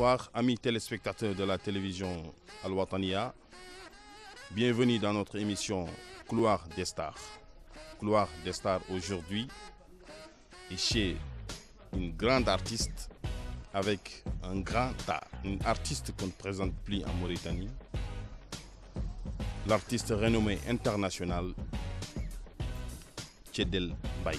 Bonsoir, amis téléspectateurs de la télévision Al-Wataniya. Bienvenue dans notre émission Couloir des Stars. Couloir des Stars aujourd'hui est chez une grande artiste avec un grand art. Une artiste qu'on ne présente plus en Mauritanie. L'artiste renommé international Tchedel Mbaye.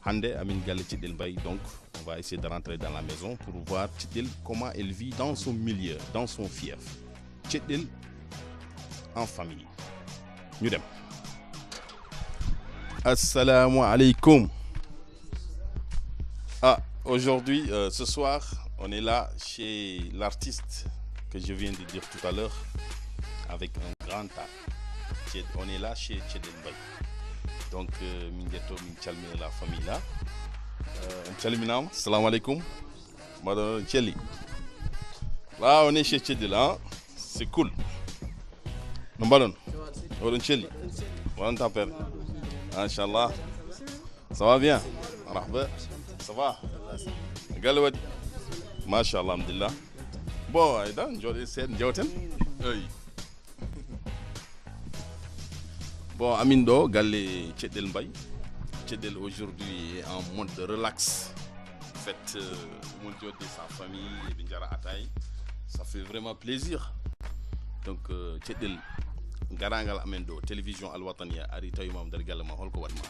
Hande Amin Gale Tchedel Mbaye, donc on va essayer de rentrer dans la maison pour voir Tchedel comment elle vit dans son milieu, dans son fief. Tchedel en famille. Nous dem. Assalamu alaikum. Aujourd'hui, ce soir, on est là chez l'artiste que je viens de dire tout à l'heure, avec un grand art. On est là chez Tchedel Mbaye. Donc, Mingeto Minchalmi la famille là. Minchalminam, salam alaikum. Madame Tcheli. Là, on est chez Tchedel, hein? C'est cool. Nambalon, on est Tcheli. On t'appelle. Inch'Allah. Ça va bien? Ça va? Galwadi. Mashallah, alhamdulillah. Bon, Aïda, je sais, Bon, Amindo, Galé Tchedel Mbaye. Tchedel aujourd'hui est en mode de relax. En fait, mon Dieu de sa famille, Benjara Ataï, ça fait vraiment plaisir. Donc, Tchedel, Garangal Amendo, télévision Al-Wataniya, Arita Yumam Dergalama, Holko Wadma.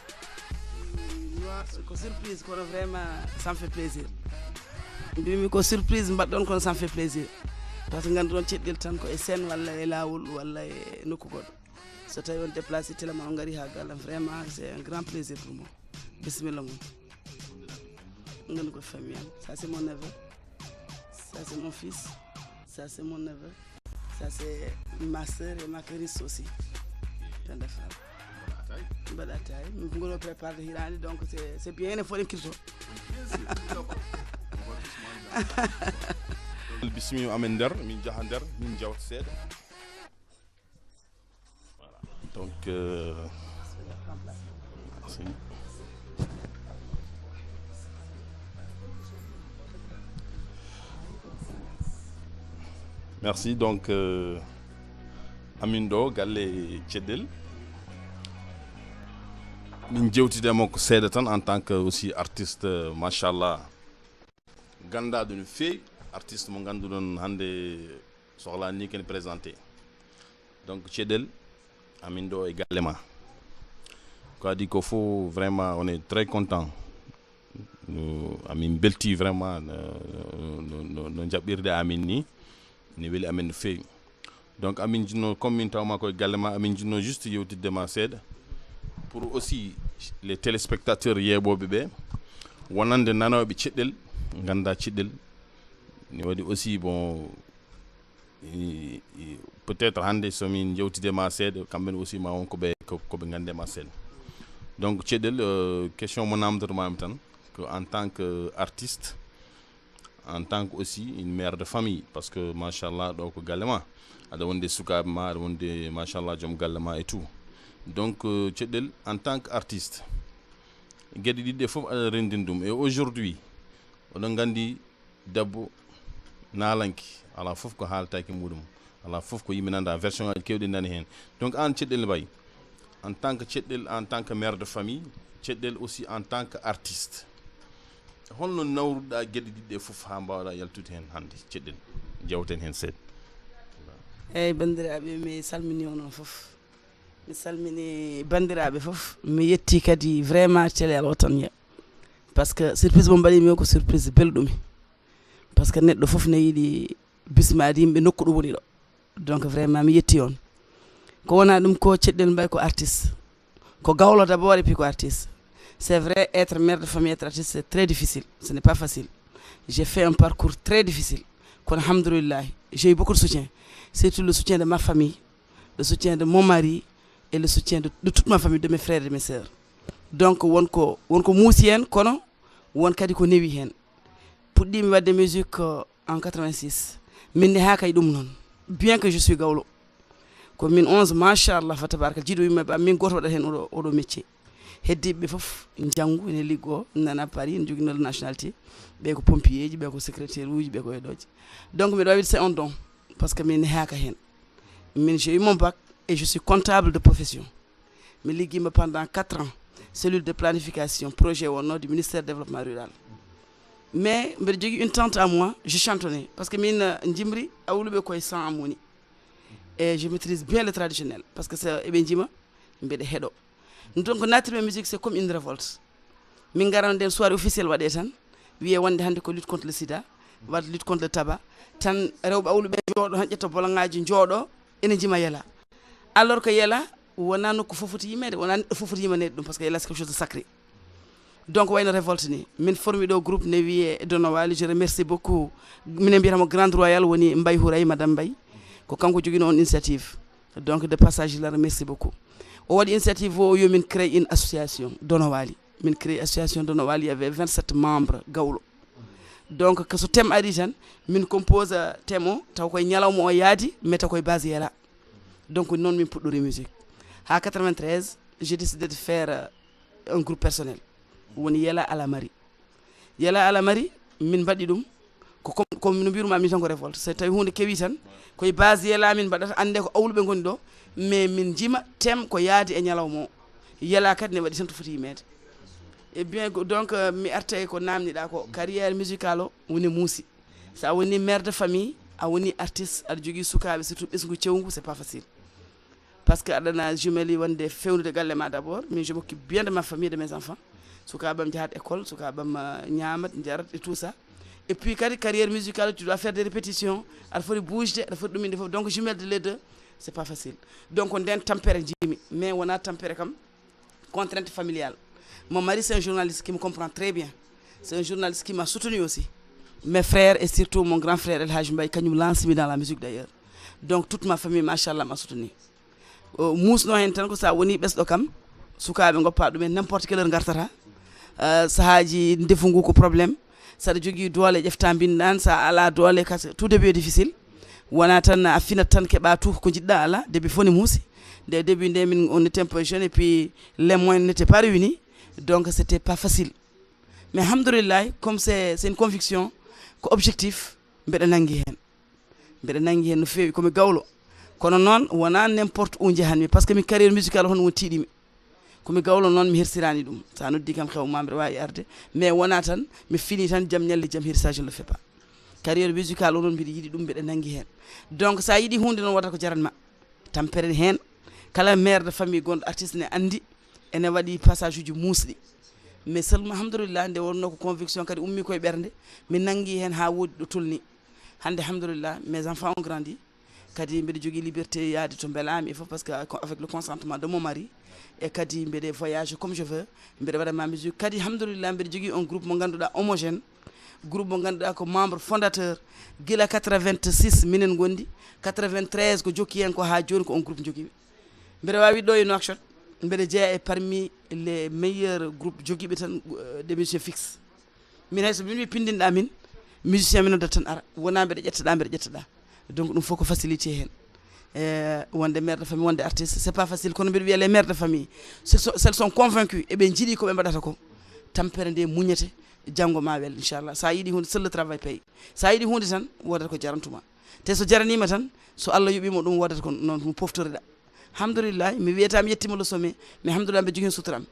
Moi, surprise, vraiment, ça me fait plaisir. Bimi surprise, maintenant, ça me fait plaisir. Parce que nous avons Tchedel tant que SN, Walla, Laoul, Walla, Nukubod. So tawi on déplacé tellement on ngari ha galam, vraiment c'est un grand plaisir pour moi. Bismillah mon. Ngani ko famille. Ça c'est mon neveu. Ça c'est mon fils. Ça c'est mon neveu. Ça c'est ma sœur et ma chérisse aussi. Tande femme. Badatay. Nous ngolo préparer hirani donc c'est bien il faut l'écrire. Bismillah amender min jahander min jawt sed. Donc, merci. Donc, Amindo Gale Tchedel. Min jewtide moko seeda tan en tant que aussi artiste machallah ganda d'une fille artiste mo gandudon hande soxla ni ken présenté. Donc Tchedel Amindo également. Quoi dit qu'il faut vraiment, on est très content. Nous, Amin Belti vraiment, nous jabir de Amin ni, nous voulons Amin fait. Donc Amin Dino, comme nous avons également Amin Dino juste yoti de ma sede, pour aussi les téléspectateurs yebo bébé, wanande nano bi Tchedel, ganda Tchedel, nous dit aussi bon. Peut-être hande somin yewtide ma sede kamben aussi ma on ko be ngande ma sede. Donc Tchedel question mon âme de moi tan que en tant que artiste, en tant que aussi une mère de famille parce que machallah donc galema ada wonde suka ma wonde machallah jom galema et tout. Donc Tchedel en tant qu'artiste gedi didde fof ada rendindum et aujourd'hui on ngandi dabbo nalanki ala fof ko haaltaaki mudum ala fof ko yimɓe nanda version aji kewɗi nani hen. Donc an Tchedel Mbaye en tant que Tchedel en tant que mère de famille Tchedel aussi en tant que artiste holno nawruɗa gueɗe ɗiɗɗe fof ha mbawɗa yaltude hen hande Tchedel jewten hen seeɗa. Eyyi bandiraɓe mi salmini onon fof mi salmini bandiraɓe fof mi yetti kadi vraiment télé Al-Wataniya par ce que surprise mo mbaɗimi o ko surprise belɗumi par ce que neɗɗo fof ne yiiɗi bismade yimɓe nokku ɗo woni ɗo donc vraiment mi yetti on ko wona ɗum ko Tchedel Mbaye ko artiste ko gawlo d'abord et puis ko artiste. C'est vrai, être mère de famille, être artiste, c'est très difficile, ce n'est pas facile. J'ai fait un parcours très difficile. Alhamdoulilah, j'ai eu beaucoup de soutien, surtout le soutien de ma famille, le soutien de mon mari et le soutien de toute ma famille, de mes frères et de mes sœurs. Donc wonko muusi hen kono won kadi ko newi hen. Puɗɗimi wadde musique en 86 min ne ha kay ɗum noon bien que je suis gawlo ko min 11 machallah fa tabaraka jiiɗo yimɓe min goto waɗat hen oɗo métier heddiɓe fof janggu ene liggo nana Paris ne jogui nolle nationalité ɓe ko pompier ji ɓe ko secrétaire uji ɓe ko eɗoje donc mbiɗa wawi c'est un don par ce que min haka hen min j'ai eu mon bac et je suis comptable de profession mi ligguima pendant 4 ans cellule de planification projet wonno du ministère du développement rural mais mbiɗa jogui une tante à moi je chantonnais par ce que min jimri awluɓe koye 100 am woni et je maîtrise bien le traditionnel parce que so eɓe jima mbiɗa heeɗo donc natirme musique c'est comme une révolte min garano nden soirée officiel waɗe tan wiye wonde hannde ko lutte contre le sida wadde lutte contre le tabac tan rewɓe awluɓe jooɗo han ƴetta bolongaji jooɗo ene jima yela alors que yela wona nokku fof foti yimede wona neɗɗo fof foti yimanede ɗum parce que yela c'est quelque chose de sacré donc wayno révolte ni min formi ɗo groupe ne wiye Donowali je remercie beaucoup minen mbiyatamo Grande Royal woni Mbaye Houray madame Mbaye ko kanko joguino on initiative donc de passage je la remercie beaucoup o waɗi initiative o yomin créé une association Donowali min créé association Donowali il y avait 27 membres gawlo donc que so thème ari tan min compose thème o taw koye ñalawma o yaadi mais taw koye base yela donc noon min puɗɗori musique ha 93 j'ai décidé de faire un groupe personnel woni Yela Alamari Yela Alamari min mbaɗi ɗum ko no mbiruma min tan ko révolte so tawi hunde kewi tan koye base Yela min mbaɗata ande ko awluɓe goni ɗo mais min jima thème ko yaadi e ñalawma o Yela kadi ne waɗi tan to foti yimede et bien donc mi arta ko namdiɗa ko carrière musicale o woni muusi sa woni mère de famille a woni artiste aɗa jogui sukaɓe surtout ɓesgu cewgu c'est pas facile parce que aɗana jumeli wonde fewnude galle ma d'abord mais je m'occupe bien de ma famille et de mes enfants sukaɓam jahat école sukaɓam ñamat jarat et tout ça et puis kadi carrière musicale tu dois faire des répétitions aɗa foti bougde aɗa foti ɗuminde foof donc jumelde les deux c'est pas facile donc nden tampere jimi mais wona tampere kam contrainte familiale mon mari c'est un journaliste qui me comprend très bien c'est un journaliste qui m'a soutenu aussi mes frères et surtout mon grand frère El Hadj Mbaye kañum lancemi dans la musique d'ailleurs donc toute ma famille machallah m'a soutenu musno hen tan ko sa woni ɓesɗo kam sukaɓe goppa ɗumen n'importe quelle heure gartata sahaji ndefu ngu ko probléme saɗa jogui doole ƴefta binɗan sa ala doole kasi tout début est difficile wona tan a finat tan keeɓa tout ko jiɗɗa ala début foni muusi nde début nde min on était un peu jeune et puis les moyens n'étaient pas réunis donc c'était pas facile mais alhamdoulillahi comme c'est une conviction ko objectif mbeɗa nanggui hen no fewi komi gawlo kono noon wona n'importe où jahanmi par ce que mi carrière musicale hono won tiiɗimi komi gawlo noon mi hersirani ɗum sa noddi kam xewma mbiɗa wawi arde mais wona tan mi fini tan jaam ñalli jaam hirsa je ne le fais pas carrière musicale o noon mbiɗa yiiɗi ɗum mbiɗa nanggui hen donc sa yiiɗi hunde noon waɗata ko jaranma tampere hen kala mère de famille gonɗo artiste ne andi ene waɗi passage uji musɗi mais seulement alhamdoulillah nde wonno ko conviction kadi ummi koye ɓerde mi nanggui hen ha woodi ɗo tolni hande alhamdoulillah mes enfants ont grandi kadi mbiɗa jogui liberté yaade to beelami e foof parce que avec le consentement de mon mari e kadi mbiɗa voyage comme je veux mbiɗa waɗa ma musique kadi alhamdoulillah mbiɗa jogui un groupe mo ganduɗa homogène groupe mo ganduɗa ko membre fondateur guila 86 minen gondi 93 ko jokki hen ko ha joni ko on groupe joguiɓe mbiɗa wawi ɗo e Nouakchott mbiɗa jeeya e parmi les meilleurs groupes joguiɓe tan des musiciens fixe min hayso min wi pindinɗa min musicien min noddat tan ara wona mbiɗa ƴettaɗa donc ɗum fof ko facilité hen wonde mère de famille wonde artiste c'est pas facile kono mbiɗa wiya les mères de famille s'ils sont convaincus eɓe jiiɗi koɓe mbaɗata ko tampere nde muñete janggo ma wel inchallah sa yiiɗi hunde seul le travail paye sa yiiɗi hunde tan wodata ko jarantuma te so jaranima tan so Allah yuɓima ɗum wodata ko noon poftoreɗa alhamdoulillahi mi wiyata mi yettima le sommet mais alhamdoulilah mbiɗa jogui hen suturam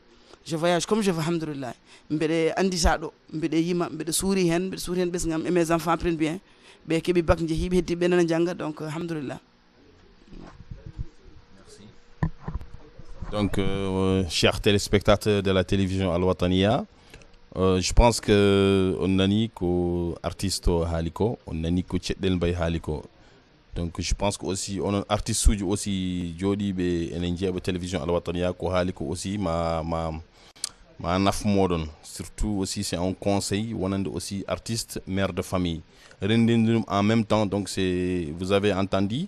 je voyage comme je veux alhamdoulillahi mbeɗe andita ɗo mbeɗe yima mbeɗe suuri hen ɓesgam et mes enfants prennent bien ɓe keeɓi bac jeehiɓe heddi ɓe nana jangga donc alhamdoulilah. Donc chers téléspectateurs de la télévision Al Wataniya, je pense que on nani ko artiste o haaliko on nani ko ceɗɗel mbay haaliko donc je pense que aussi onon artiste uji aussi jooɗiɓe enen jeeɓa télévision Al Wataniya ko haaliko aussi ma naf moɗon surtout aussi c'est un conseil wonande aussi artiste mère de famille rendidum en même temps donc c'est vous avez entendu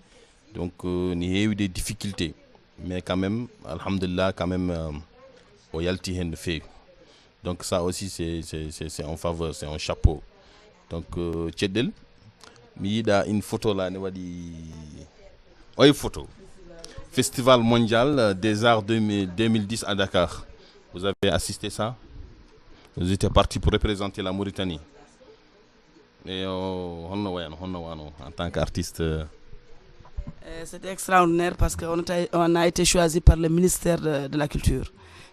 donc ni heewi des difficultés mais quand même alhamdulillah quand même o yalti hen no feewi donc ça aussi c'est en faveur c'est un chapeau donc ceɗɗel mi yiiɗa une photo là ne waɗi oye photo festival mondial des arts 2010 à Dakar Vous avez assisté ça? Vous étiez parti pour représenter la Mauritanie. Et en tant qu'artiste. C'était extraordinaire parce qu'on a été choisi par le ministère de la Culture.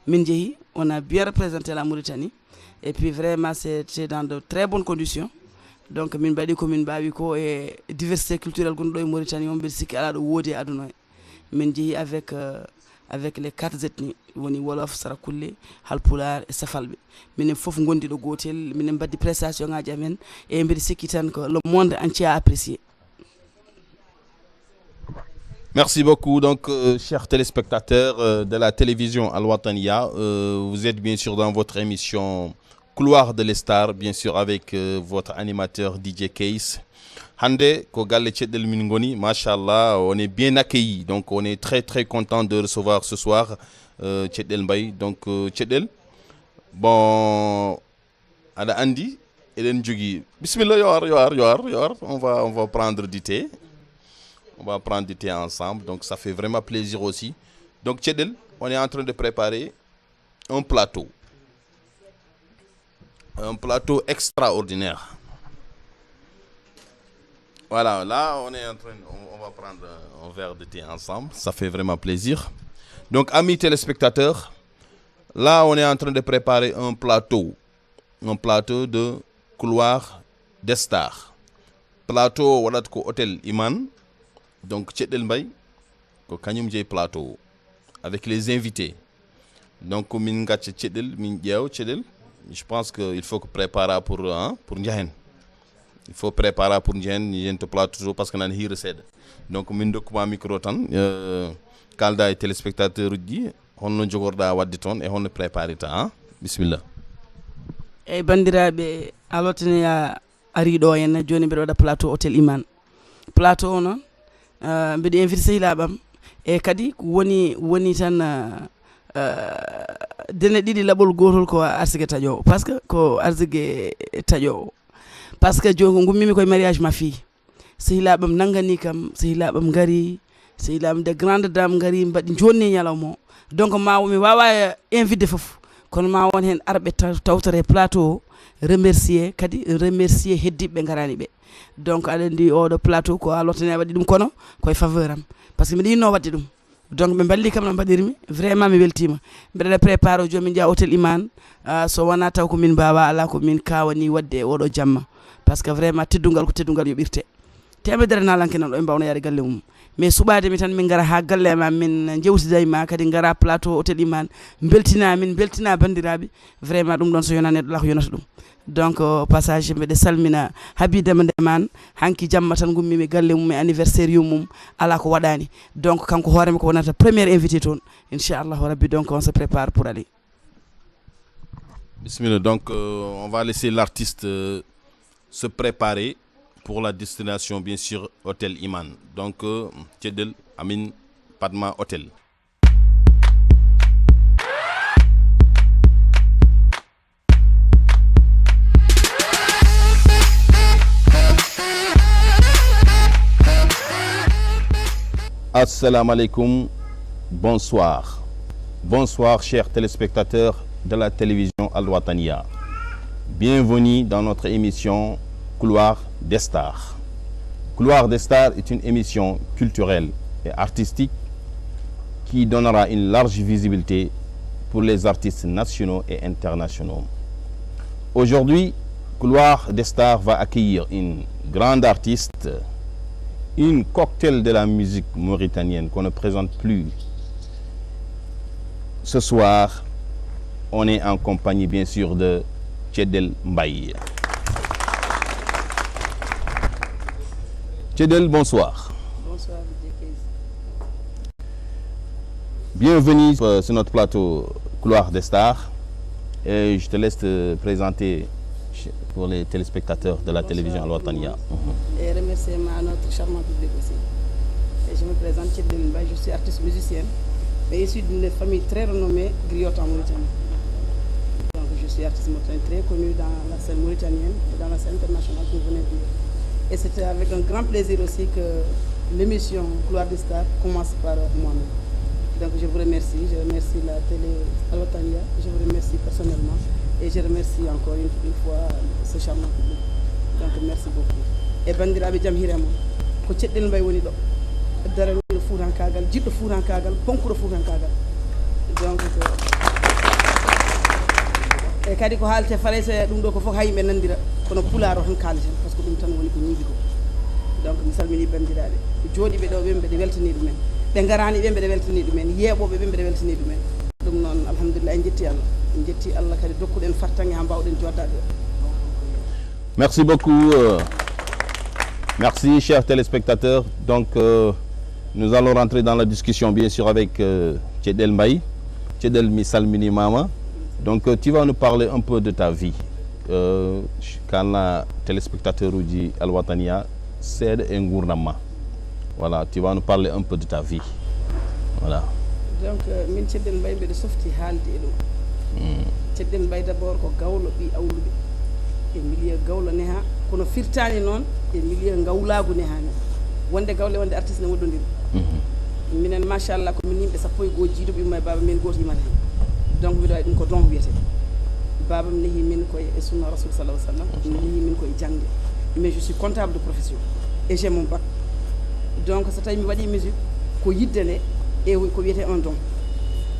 Mindjehi, on a bien représenté la Mauritanie. Et puis vraiment, c'était dans de très bonnes conditions. Donc, min badi ko min bawi ko e diversité culturelle gonɗo e Mauritanie on mbiɗa sikki ala ɗo woodi e aduna e min jeehi avec les 4 ethnies woni wolof sarakulle halpular e safalɓe minen fof gondi ɗo gotel minen mbaddi prestation ngaji amen e mbiɗa sikki tan ko le monde entier a apprécié. Merci beaucoup. Donc, chers téléspectateurs de la télévision Al Wataniya, vous êtes bien sûr dans votre émission Couloir de l'Star, bien sûr avec votre animateur DJ Case. Hande, ko galle Tcheddel Mingoni, machallah, on est bien accueillis. Donc, on est très très content de recevoir ce soir Tcheddel Mbaye. Donc, Tcheddel, bon, Ada Andi, Eden Djougui. Bismillah, yoar. On va prendre du thé. On va prendre du thé ensemble. Donc, ça fait vraiment plaisir aussi. Donc, Tcheddel, on est en train de préparer un plateau. Un plateau extraordinaire. Voilà, là, on va prendre un verre de thé ensemble. Ça fait vraiment plaisir. Donc, amis téléspectateurs, là, on est en train de préparer un plateau. Un plateau de couloir des stars. Plateau, voilà, hôtel Iman. Donc, Tcheddel Mbaye, ko kanyum jey plateau. Avec les invités. Donc, min gatche Tcheddel, min jeew Tcheddel. Je pense qu'il faut préparer pour Ndiahen. Il faut préparer pour Ndiahen, il te plaît toujours parce qu'on a une recette. Donc, je vais micro tan quand les téléspectateurs disent on a jogorda wadditon et on prépare ça. Bismillah. Et bandiraɓe alotene ariɗo en joni mbiɗa waɗa plateau hôtel Iman. Plateau non mbiɗa invité sehilaɓam e kadi woni tan dene ɗiɗi laɓol gotol ko arsigué taƴowo par ce que ko arsigué taƴowo par ce que joni ko gummimi koye mariage ma fille sehilaɓam nanggani kam sehilaɓam gari sehilaɓam de grande dame gari mbaɗi jonni ñalawma o donc mi wawa invité foof kono ma won hen arɓe tawtore plateau remercier kadi remercier heddiɓe garani ɓe donc aɗa andi oɗo plateau ko alottane waɗi ɗum kono koye faveur am par ce que mbiɗa yinno wadde ɗum donc ɓe balli kam no mbaɗirmi vraiment mi weltima mbeɗa préparé o joni min jaa hôtel Iman so wona taw ko min mbawa ala ko min kawani wadde oɗo jamma par ce que vraiment teddungal ko teddungal yoɓirte temedere nalanke nan ɗo ɓe mbawno yaade galle mum mais suɓademi tan min gara ha galle ma min jewtida e ma kadi gara plateau hôtel Iman beltina bandiraɓe vraiment ɗum ɗon so yona neɗɗo la ko yonata ɗum donc passage mbeɗa salmina Habidama Ndeman hanki jamma tan gummimi galle mum e anniversaire mum ala ko waɗani donc kanko hoorema ko wonata première invité toon inchallah rabbi donc on se prépare pour aller. Bismillah, donc on va laisser l'artiste se préparer pour la destination, bien sûr, hôtel Iman. Donc, Tcheddel Amin Padma Hôtel. Assalamu alaikum, bonsoir. Bonsoir, chers téléspectateurs de la télévision Al Wataniya. Bienvenue dans notre émission Couloir des Stars. Couloir des Stars est une émission culturelle et artistique qui donnera une large visibilité pour les artistes nationaux et internationaux. Aujourd'hui, Couloir des Stars va accueillir une grande artiste, une cocktail de la musique mauritanienne qu'on ne présente plus. Ce soir, on est en compagnie bien sûr de Tcheddel Mbaye. Tcheddel, bonsoir. Bonsoir, bienvenue sur notre plateau Couloir des Stars. Et je te laisse te présenter pour les téléspectateurs de la télévision Al Wataniya. Et remerciement à notre charmant public aussi. Et je me présente Tcheddel Mbaye, je suis artiste musicienne, mais issu d'une famille très renommée, griotte en Mauritanie. Donc je suis artiste mauritanienne très connue dans la scène mauritanienne et dans la scène internationale que vous venez de dire. Et c'était avec un grand plaisir aussi que l'émission Couloir des Stars commence par moi-même. Donc je vous remercie la télé Alwatania, je vous remercie personnellement et je remercie encore une fois ce charmant public. Donc merci beaucoup. Et bandiraɓe jam hiire mon ko ceɗɗel mbay woni ɗo daraniɗo fuurankagal jiɗɗo fuurankagal ponkuɗo fuurankagal donc e kadi ko haalte falaysa ɗum ɗo ko fof ha yimɓe nandira kono pulaar o tan kaleten par ce que ɗum tan woni ko ñiibi ko donc mi salmini bandiraɓe jooɗiɓe ɗo ɓe mbeɗe weltani ɗumen ɓe garani ɓe mbeɗe weltani ɗumen yeeɓoɓe ɓe mbeɗe weltani ɗumen ɗum noon alhamdulillah en jetti Allah kadi dokkuɗen fartange ha mbawɗen joddade. Merci beaucoup. Merci, chers téléspectateurs. Donc, nous allons rentrer dans la discussion, bien sûr, avec Tchedel Mbaye, Tchedel Misalmini Mama. Donc, tu vas nous parler un peu de ta vie. Quand la téléspectateur dit Alwatania, c'est un gournama. Voilà, tu vas nous parler un peu de ta vie. Voilà. Donc, min Tchedel Mbaye, je suis haalde ɗum. Tchedel Mbaye d'abord ko gawlo ɓi awluɓe e milieu gawlo neha kono firtani noon e milieu gawlagu nehani wonde gawle wonde artiste ne woɗɗodiri minen machallah komin yimɓe sappo e goho jiiduɓe yumma e baba min goto yimata hen donc mbiɗa wawi ɗum ko don wiyete babam nehi min koye e sunna rasul sallah sallam nehi min koye jangde mais je suis comptable de profession et j'ai mon bac donc so tawi mi waɗi musique ko yidde nde e ko wiyete un don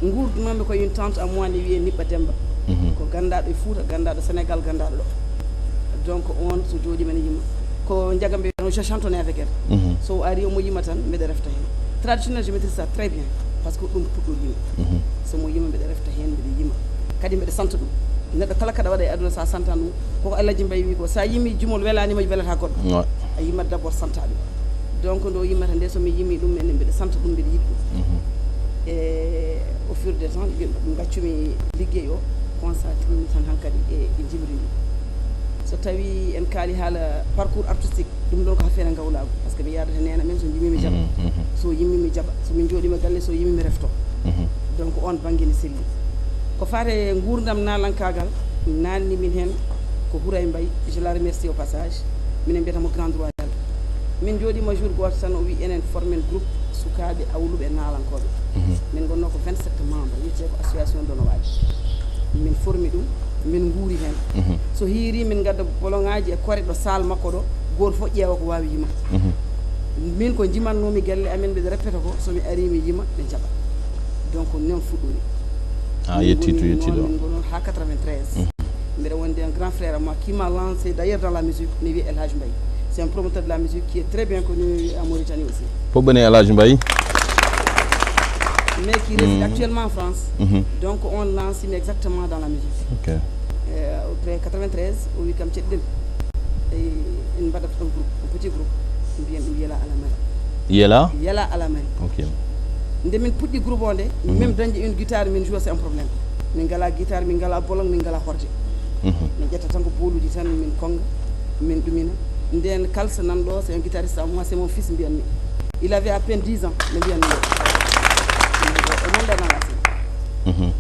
gurdunonɓe koye une tante à moi ne wiye Niɓɓa Demba ko gandaɗo e Fouta gandaɗo Sénégal gandaɗo ɗo donc on so jooɗima ne yimma ko jagamɓe je chantonnais avec elle so ari omo yima tan mbeɗa refta hen traditionnel je maîtrise ça très bien par ce que ɗum puɗɗo yima somo yima mbeɗa refta hen mbeɗa yima kadi mbeɗa santa ɗum neɗɗo kala kaɗa waɗa e aduna sa santan ɗum koko Alhaji Mbaye wi ko sa yimi jumol welanima welata goɗɗo a yimat d' abord santa ɗum donc ndo yimata nde somi yimi ɗum ene mbeɗa santa ɗum mbeɗa yiɗi ɗum e au fur des temps ɗum gaccumi liggey o consacrimi tan hankkadi e jimrini so tawi en kaali haala parcours artistique ɗum ɗon ko affaire gawlago par ce que mi yadata nena men so yimimi jaɓa so yimmimi jaɓa somin jooɗima galle so yimimi refto donc on banggue ne selli ko fate gurdam nalankagal nanni min hen ko Houray Mbaye je la remercie au passage minen mbiyatamo Grand Royal min jooɗima jour goto tan o wi enen formen groupe sukaɓe awluɓe nalankoɓe min gonno ko 27 membres wiyete ko association donowaji min formi ɗum min guuri hen so hiiri min gadda bolongaji e kore ɗo salle makko ɗo goto fof ƴeewa ko wawi yima min ko jimannomi gelle amen mbiɗa répéta ko somi ari mi yima ɓe jaɓa donc non fuɗɗori yettiɗo min gonon ha 93 mbiɗa wonde un grand frère à moi qui m'a lancé d'ailleurs dans la musique ne wiye El Hadj Mbaye c'est un promoteur de la musique qui est très bien connu à Mauritanie aussi Pobene El Hadj Mbaye mais qui réside actuellement en France. Donc on lance exactement dans la musique. Ok. Après 93, au 8e Tchedel, et une petit groupe, Yela Alamari. Yela Yela Alamari. Ok. Nde min puɗɗi groupe on nde même dañde une guitare min joue c'est un problème min ngala guitare min ngala bolong min ngala horde min ƴetta tan ko booluji tan min konga min ɗumina nden kalsa nan ɗo c'est un guitariste à moi c'est mon fils mbiyanmi il avait à peine 10 ans mi mbiyanmi o mondanala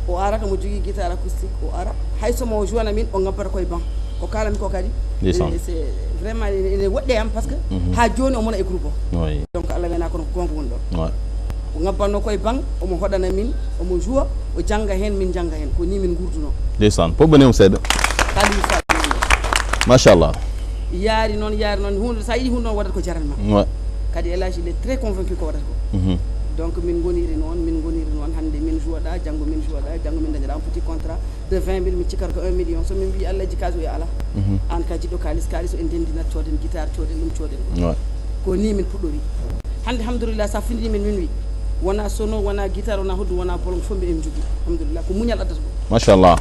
o arata mo jogui guitare acoustique o ara hay somo joina min o ngabbata koye ban ko kalami ko kadi c'est vraiment ene woɗɗe am parce que ha joni o mona e groupe o donc Allah wena kono ko gonga woni ɗon o ngabbanno koye ban omo hoɗana min omo joua o jangga hen min jangga hen ko ni min gurduno ndeysaan pobbanimo seeɗa kalimi sa machallah yaari noon hunde sa yiiɗi hunde noon waɗata ko jaranma kadi Elage il est très convaincu ko waɗata ko donc min goniri noon hande min joua janggo min dañaɗa un petit contrat de 20 000 mi cikkata ko 1 million so min mbi Allah ji kaso e ala an ka jiɗɗo kalis o en dendinat coden guitare coden ɗum coden ko ni min puɗɗori hande alhamdoulilah sa findini min wi wona sono wona guitare wona hoddu wona bolong fof mbiɗen jogui alhamdoulilah ko muñal addata ko machallah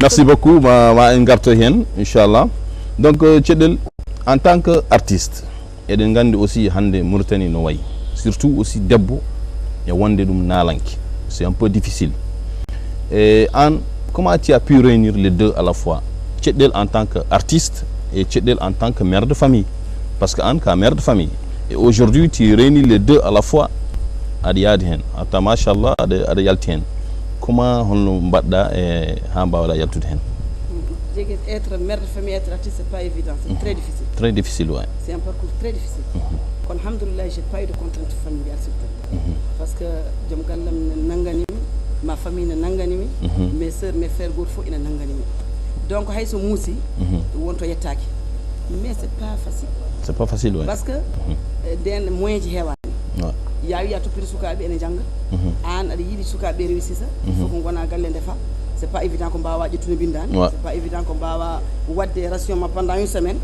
merci beaucoup ma en garto hen inchallah donc Tchedel en tant que artiste eɗen gandi aussi hande Mauritanie no wayi surtout aussi debbo e wonde ɗum nalanki c'est un peu difficile et comment tu as pu réunir les deux à la fois Tchedel en tant qu'artiste et Tchedel en tant que mère de famille parce que ka mère de famille et aujourd'hui tu réunis les deux à la fois aɗa yaadi hen ata machallah aɗa yalti hen comment holno mbaɗɗa e ha mbawɗa yaltude hen être mère de famille être artiste c'est pas évident c'est très difficile ouais c'est un parcours très difficile alhamdoulilah j'ai pas eu de contraintes familiales surtout parce que joom gallam ne nanganimi ma famille ne nanganimi mes sœurs mes frères goto fof ina nanganimi donc hayso muusi wonto yettaki mais c'est pas facile ouais. parce que den moyen ji heewani ya wiya toppiti sukaɓe ene jangga an aɗa yiiɗi sukaɓe réussisa foko gona galle ndefa c'est pas évident ko mbawa ƴettude bindani c'est pas évident ko mbawa wadde ration ma pendant une semaine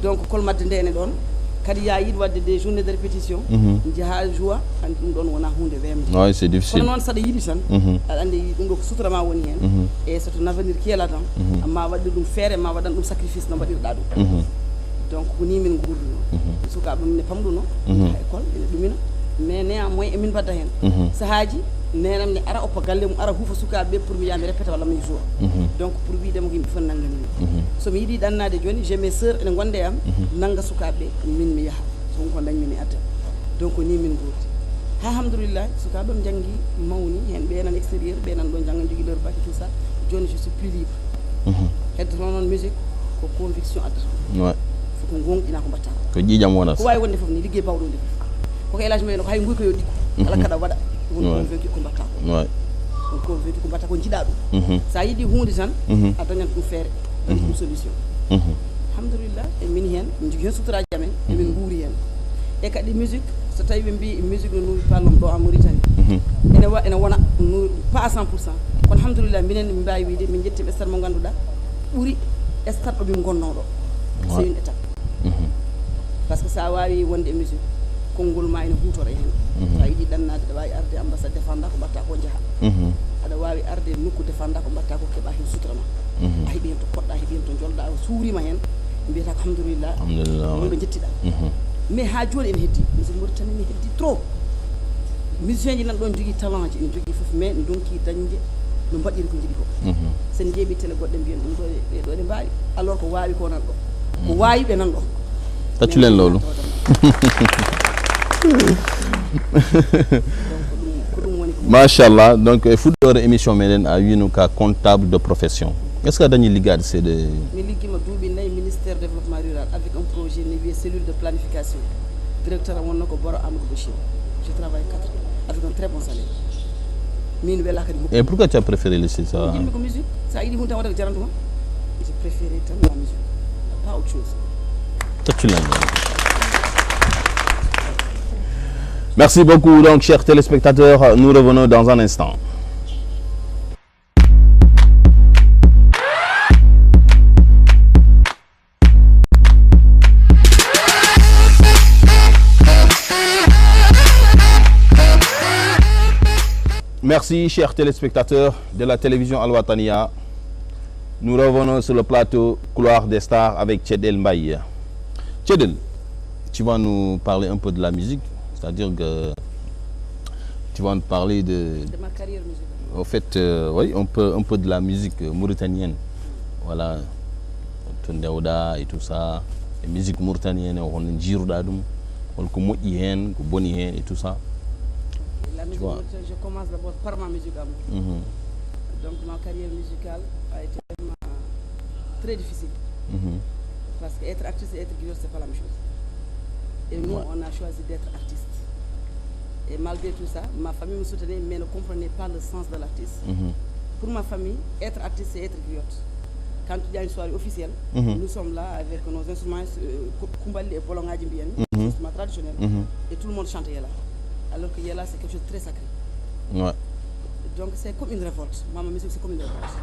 donc kolmadde nde ene ɗon kadi ya yiiɗi wadde des journées de répétition jaaha joua andi ɗum ɗon wona hunde wemde c'est difficile kono noon saɗa yiiɗi tan aɗa andi ɗum ɗo ko sutorama woni hen et c'est un avenir keela tan ma waɗde ɗum feere ma waɗan ɗum sacrifice no mbaɗirɗa ɗum donc koni min gurduno sukaɓe mine pamɗuno ha école ene ɗumina mais néanmoins emin mbadda hen sahaji nenam ne ara oppa galle mum ara huufa sukaɓe pour mi yami répété walla mi jour donc pour widemo ko yimɓe fof nanganimi somi yiiɗi ɗannade joni j'ai mes sœurs ene gonde am nanga sukaɓe min mi yaaha so ko dañmi mi adda donc ni min gurdi alhamdulillah sukaɓe m janggi mawni hen ɓe nan extérieur ɓe nan ɗo jangga jogui leur bac et tout ça joni je suis plus libre heddoto noon musique ko conviction addata ko gonɗina ko mbatta ko ƴiƴam wonata ko wawi wonde foof ni liggey bawɗo nde foof koko élage mumen ko hay nguy ko yo ɗikku ala kaɗa waɗa woni convaincu ko mbatta ko on convaincu ko mbatta ko jiiɗa ɗum sa yiiɗi hunde tan a dañat ɗum feere dañat ɗum solution alhamdulillah e min hen min jogui hen sutoraji amen emin guuri hen e kadi musique so tawi ɓe mbi musique no nuuri pallom ɗo en Mauritanie ene wona pas à 100% kono alhamdulillah minen min mbawi wiide min jettiɓe stade mo ganduɗa ɓuuri stade ɗo min gonnoɗo c'est une étape parce que sa wawi wonde e musique konngol ma ene hutore hen sa yiiɗi ɗannade aɗa wawi arde ambassade défenda ko mbatta ko jaaha aɗa wawi arde nokku défenda ko mbatta ko keeɓa hen sutura ma a heeɓi hen to poɗɗa heeɓi hen to jolɗa suurima hen mbiyata ko alhamdulillah wonɓe jettiɗa mais ha joni ene heddi musique Mauritanie ne heddi trop musicien ji nan ɗon jogui talent ji ene jogui foof mais ne donki dañde no mbaɗiri ko jiiɗi ko sen jeeɓi télé goɗɗe mbiyen ɗum ɗo ɓeɗo ene mbawi alors ko wawi ko nan ɗo ko wawi ɓe nan ɗo tacculen lolu machallah donc fuɗɗore émission meɗen a wino ka comptable de profession est ce que dañi liggade seede mi ligguima duuɓi nayyi ministère développement rural avec un projet ne wiye cellule de planification directeur am wonno ko Boro Amadou Bachir je travaille 4 ans avec un très bon salaire min wela kadi et pourquoi tu as préféré laisser ça yimɓe ko musique sa yiiɗi hunde tan waɗa ko jarantuma j'ai préféré tan la musique pas autre chose tacculen. Merci beaucoup, donc, chers téléspectateurs. Nous revenons dans un instant. Merci, chers téléspectateurs de la télévision Al Wataniya. Nous revenons sur le plateau Couloir des Stars avec Tchedel Mbaye. Tchedel, tu vas nous parler un peu de la musique. C'est-à-dire que tu vas nous parler de ma carrière musicale. Au fait, oui, un peu de la musique mauritanienne. Voilà, Tondéouda et tout ça. La musique mauritanienne, on a Giroudadum, on a Boni et tout ça. La musique mauritanienne, je commence d'abord par ma musique à moi. Donc ma carrière musicale a été vraiment très difficile. Parce qu'être artiste et être griotte, c'est pas la même chose. Et nous, on a choisi d'être artiste. Et malgré tout ça, ma famille me soutenait, mais ne comprenait pas le sens de l'artiste. Pour ma famille, être artiste, c'est être griotte. Quand il y a une soirée officielle, nous sommes là avec nos instruments, Kumbali et Bolonga Djimbienne, instruments traditionnels, et tout le monde chante Yela. Alors que Yela, c'est quelque chose de très sacré. Donc c'est comme une révolte. Ma musique, c'est comme une révolte.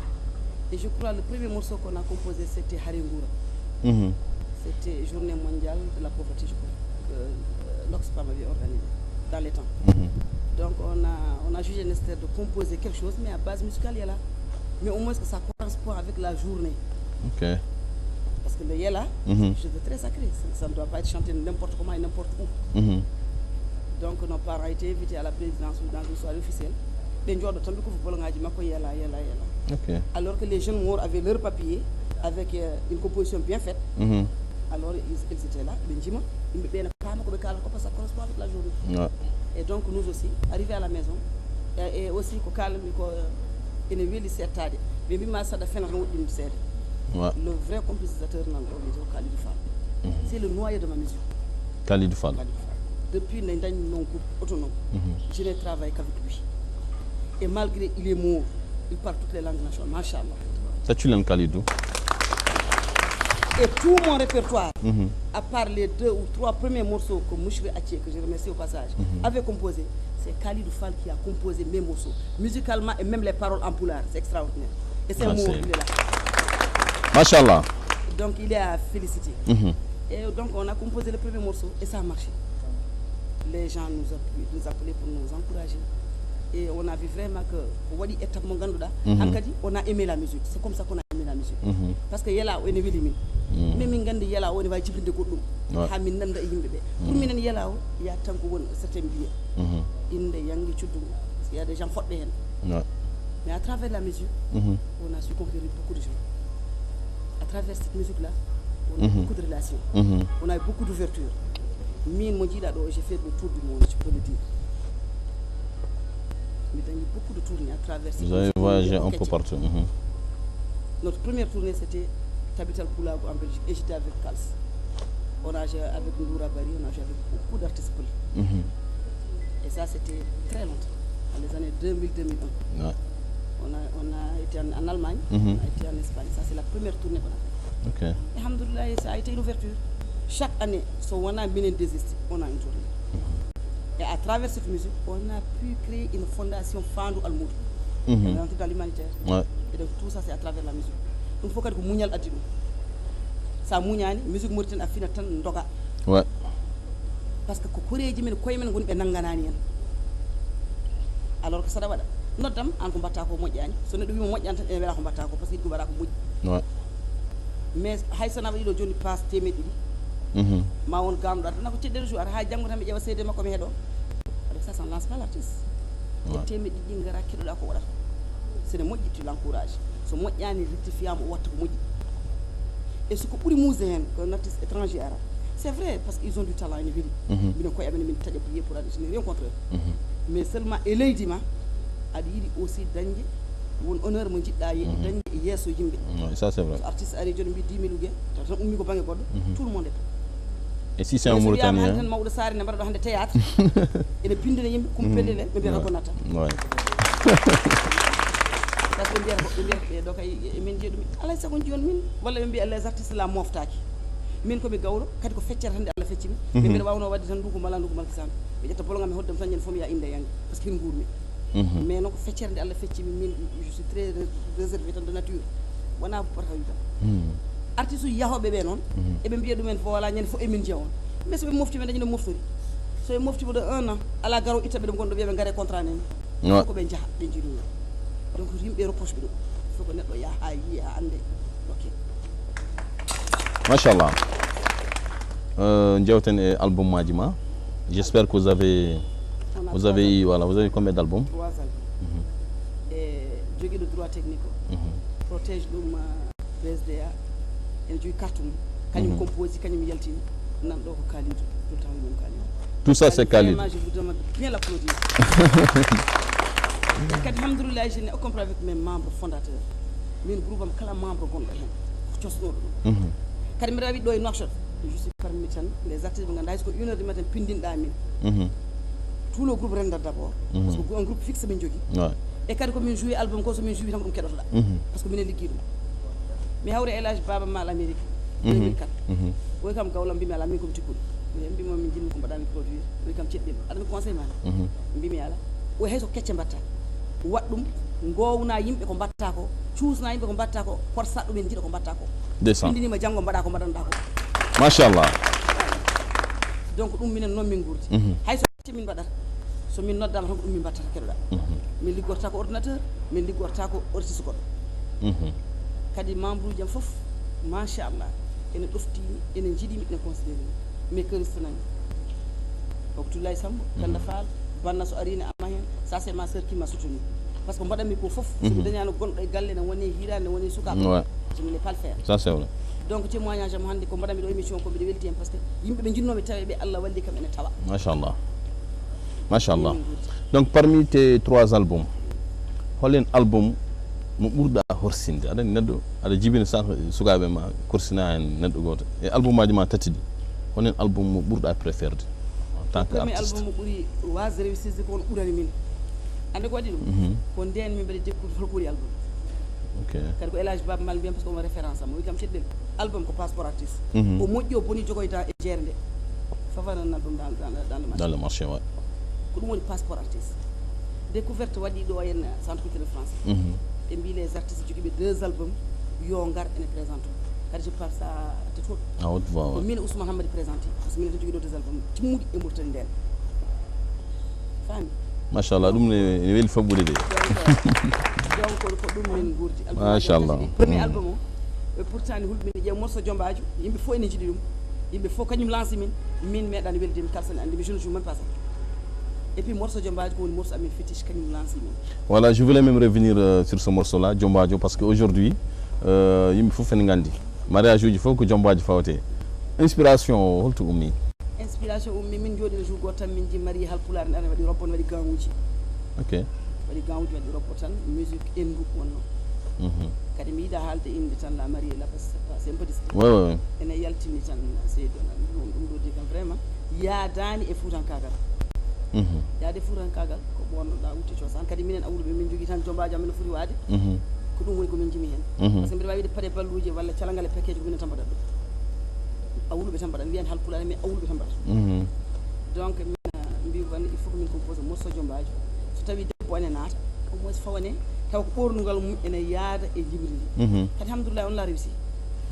Et je crois que le premier morceau qu'on a composé, c'était Haringoura. C'était Journée mondiale de la pauvreté, je crois, que l'Oxfam avait organisé dans les temps. Donc on a jugé nécessaire de composer quelque chose, mais à base musicale, il y a là. Mais au moins que ça correspond avec la journée. Parce que le Yela, c'est quelque chose de très sacré. Ça ne doit pas être chanté n'importe comment et n'importe où. Donc nos parents étaient invités à la présidence ou dans une soirée officielle. Alors que les jeunes morts avaient leur papier avec une composition bien faite. Alors ils étaient là, ça correspond avec la journée. Et donc nous aussi, arrivés à la maison, et aussi le vrai compositeur c'est le noyau de ma musique. Khalidou Fall. depuis le groupe autonome, je ne travaille qu'avec lui. Et malgré il est mort, il parle toutes les langues nationales, machallah. Ça tu l'as Khalidou. Et tout mon répertoire, à part les 2 ou 3 premiers morceaux que Mouchri Attié, que je remercie au passage, avait composé, c'est Khalidou Fall qui a composé mes morceaux, musicalement et même les paroles en poulard, c'est extraordinaire. Et c'est mort, il est là. Machallah. Donc il est à féliciter. Et donc on a composé le premier morceau et ça a marché. Les gens nous appelaient pour nous encourager. Et on a vu vraiment que on a aimé la musique. C'est comme ça qu'on a aimé la musique. Parce que yela on est venu. Même ngandi yela on va jibrinde goddum. Ha min nanda yimbe be. Pour minen yela o ya tanko won certain biye. Inde yangi ciudum. Il y a des gens fodde hen. Mais à travers la musique, on a su conquérir beaucoup de gens. À travers cette musique-là, on a beaucoup de relations. On a eu beaucoup d'ouverture. J'ai fait le tour du monde, je peux le dire. Mais il y a eu beaucoup de tournées à travers cette musique. Vous avez voyagé un peu partout. Notre première tournée, c'était Tabital Koulago en Belgique. Et j'étais avec Kals. On a joué avec Ndoura Bari, on a joué avec beaucoup d'artistes. Et ça, c'était très longtemps, dans les années 2000-2001. On a été en Allemagne, on a été en Espagne. Ça, c'est la première tournée qu'on a faite. Et alhamdoulilah, ça a été une ouverture. Chaque année, on a une tournée. Et à travers cette musique, on a pu créer une fondation Fandou Al-Moud, dans toute l'humanitaire. Et donc tout ça, c'est à travers la musique. Donc il faut que nous mounial adino. Ça mouniani, musique mauritaine a fini tan ndoga. Parce que koreji men koy men gonbe nanganani en. Alors que ça da wada. Noddam an ko batta ko mojjani. So neddo wi mo mojjan tan e wela ko batta ko parce que ko bara ko mojji. Mais hay sana wadi do joni passe temedi. Ma won gamdo tan ko cedder jour ha jango tan be jewa cede makko mi hedo. Alors ça lance pas l'artiste. Temedi di ngara kidoda ko wada. C'est moƴƴi tu l'encourage. So moƴƴani rectifiamo watta ko moƴƴi. Et ce que pour les musées un artiste étranger arabe. C'est vrai parce qu'ils ont du talent une ville. Bino ko yabene min taje pour aller rien contraire. Mais seulement eleydima adi yidi aussi dañde won honneur mo jidda yedi dañde e yeso yimbe. Ça c'est vrai. Artiste ari joni bi 10 000 uge tan ummi ko bangi goddo tout le monde est. Et si c'est un Mauritanien tan mawdo sari ne barado hande théâtre ene pindene yimbe kumpelde le be biata ko nata. Parce que bien do kay min jedumi alay sagon jon min walla be mbi les artistes la moftaki min ko be gawro kadi ko feccere hande Allah fecci mi be wawno wadde tan nduko mala nduko malkisam be jetta bolongam hoddam tan nyen fom ya inde yangi parce que ngurmi mais non ko feccere hande Allah fecci min je suis très réservé de nature wana porta yuta artiste yahobe be non e be mbiya dumen fo wala nyen fo emin jewon mais so be mofti men dañu no moftori so e mofti bo de 1 an ala garo itabe dum gondo be ngare contrat nen ko be jaha be jiru donc yimbe reproche bi do faut que neddo ya ha yi ha ande OK machallah njawten e album Madjima j'espère que vous avez voilà vous avez combien d'albums 3 albums et jogui le droit technique protège dum BSDA en jogi carton kanyum compose kanyum yaltini nan do ko Khalidou tout le temps dum Khalidou tout ça c'est Khalidou je vous demande bien l'applaudir. Alhamdoulilah, je n'ai aucun problème avec mes membres fondateurs. Min groupe am kala membre gonɗo hen ko cosnoɗo ɗum kadi mbiɗa wiɗɗo e Nouakchott je suis parmi tan les artistes ɓe ganduɗa hay so ko 1 heure du matin pindinɗa min tout le groupe renda d'abord parce que un groupe fixe ɓe jogui et kadi komin joué album ko somin joué tan ko ɗum keɗotoɗa parce que minen ligguey ɗum mi hawre élage baba mal Amérique 2004 woy kam gawlam mbimi ala min komi tikkuɗo mbimo min jinmi ko mbaɗami produire woy kam ceɗɗima aɗa mi conseil ma mbimi ala o hayso kecce mbatta waɗɗum gowna yimɓe ko mbatta ko cuusna yimɓe ko mbatta ko korsa ɗumen jiɗa ko mbatta ko indinima janggo mbaɗa ko mbaɗanɗa ko machallah donc ɗum minen noon min gurdi hay so min mbaɗata so min noddama tan ko ɗum min mbattata keɗoɗa min liggorta ko ordinateur min liggorta ko artiste goɗɗo kadi membre uji am foof machallah ene ɗoftimi ene jiiɗimi ene considéré mais këristanami Abdoulaye Sambo Kanda Fall Banna so arine ama hen ça c'est ma sœur qui m'a soutenu parce que mbaɗanmi ko fof somi dañano gonɗo e galle ne woni hirande ne woni sukaka je ne vais pas le faire ça c'est vrai donc témoignage am hande ko mbaɗanmi ɗo émission ko mbiɗa welti hen parce que yimɓe ɓe jinnoɓe tawe ɓe Allah walli kam ene tawa machallah donc parmi tes 3 albums holen album mo ɓurɗa horsinde aɗa neɗɗo aɗa jibina sank sukaɓe ma korsina hen neɗɗo goto e album maji ma tati ɗi holen album mo ɓurɗa préférde en tant qu'artiste. Premier album ɓuri wasde réussisde ko on ɓurani min ande ko waɗi ɗum ko nden min mbaɗi découvre holko woni album kadi ko élage baba mal mbiyam par ce que omo référence am o wi kam ceɗɗel album ko passeport artiste o moƴƴi o boni jogoyta e jeere nde fafanan album dans le marché ouais. ko ɗum woni passeport artiste découverte waɗi ɗo henna centre culturel français ɓe mbi les artistes jogiiɓe 2 albums yo ngar ene présente kadi je parle ça te toon à haute voix ko min Ousmane Hammadi présenté par ce que min tan jogui ɗo 2 albums timmuɗi e Mauritanie nden faami machallah ɗum ne weeli famɓude de donc ko ɗum min guurdi machallah premier album o pourtant ni hulɓe ƴeew morceau jombajo yimɓe fof ene jiiɗi ɗum yimɓe fof kañum lanci min meeɗani weldemi kalsane andi je ne joue même pas ça et puis morceau jombajo ko woni morceau amin fétiche kañum lanci min voilà je voulais même revenir sur ce morceau là jombajo parce que aujourd'hui yimɓe fof ene gandi mariage uji fof ko jombajo fawte inspiration holto ummi inspiration ummi min jooɗi no jour goto tan min ji mari halpulaar ne waɗi robbo ne waɗi gawuji waɗi gawuji waɗi robbo tan musique endu wonno kadi mi yiɗa haalde inde tan la marié la c'est un peu discret ene yaltini tan seydou ɗum ɗo di kam vraiment yaadani e fuutankagal yaade fuutankagal ko ɓonnoɗa wutte cosan kadi minen awluɓe min jogui tan jombaji amen no foti waade ko ɗum woni komin jimi hen par ce que mbiɗa wawi wiide paɗe balluji walla calagal e paquet ko minen tan mbaɗat ɗum awluɓe tan mbaɗat wiyen halpulaar mais awluɓe tan mbaɗat donc min mbi wanne il faut que min compose morceau jombajo so tawi debbo ene naata au moins fawane taw ko ɓornugal mum ene yaada e jibridi kadi alhamdoulillahi on l'a réussi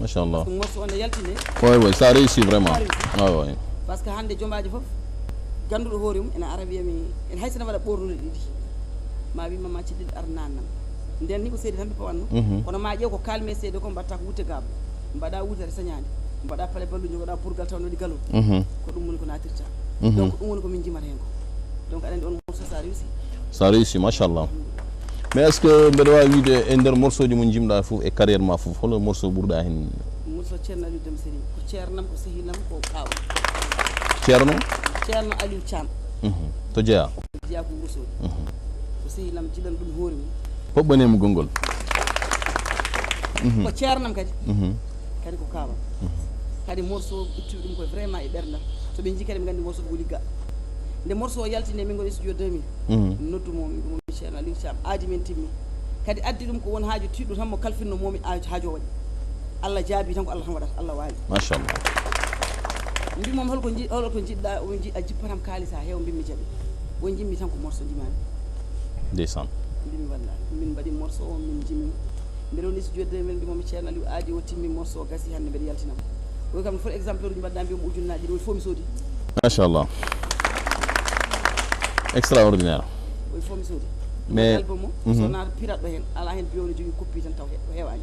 machallah parce que morceau on ne yaltine oui ça réussi vraiment oui par ce que hande jombajo foof ganduɗo hoore mum ene ara wiyami ene haysene waɗa ɓornude ɗiɗi ma wima ma ceɗɗiɗi ar nannam nden ni ko seedi tan ɓe pawanno kono ma ƴeew ko kalme seede ko mbatta ko wutte gabo mbaɗa wutere sañade mbaɗa paale ballu jogoɗa pourgal taw waɗi galol ko ɗum woni ko natirta donc ɗum woni ko min jimata hen ko donc aɗa andi on morceau ça réussi machallah mais est ce que mbeɗa wawi wiide e nder morceau ji mo jimɗa fof e carrière ma fof holo morceau ɓurɗa hen morceau ceerno aliou dem séri ko ceernam ko sehilam ko kaw ceerno aliou thiam to jeeya ko wursode ko sehilam jiɗan ɗum hoore mum hoɓɓanemo gongol ko ceernam kadi kadi ko kawa kadi morceau ittuɓe ɗum koye vraiment e ɓerdam so ɓe jii kadi ɓe gandi morceau ko woni ga nde morceau o yaltine min goni studio 2000 noddumomi ɗum ceerno aliou thiam aadi men timmi kadi addi ɗum ko won haaju tiɗɗo tan mo kalfinno momi haaju o waɗi allah jaabi tan ko allah tan waɗata allah wawi machallah mbimom holko jiɗɗa o a jippatam kaalis ha heew mbimmi jaaɓi o jimmi tan ko morceau ndimami ndeysan mbimi wallahi min mbaɗi morceau o min jimmi mbeɗa woni studio 2000 mbimomi ceerno aliou aadi o timmi morceau o gasi hande mbeɗa yaltinamo oy kam foti exemple uji mbaɗɗa mbiyamo ujunnaji ɗo fof mi soodi machallah extraordinaire oy fof mi soodi mais album o so naata piratɗo hen ala hen biyo ne jogui copie tan taw o heewani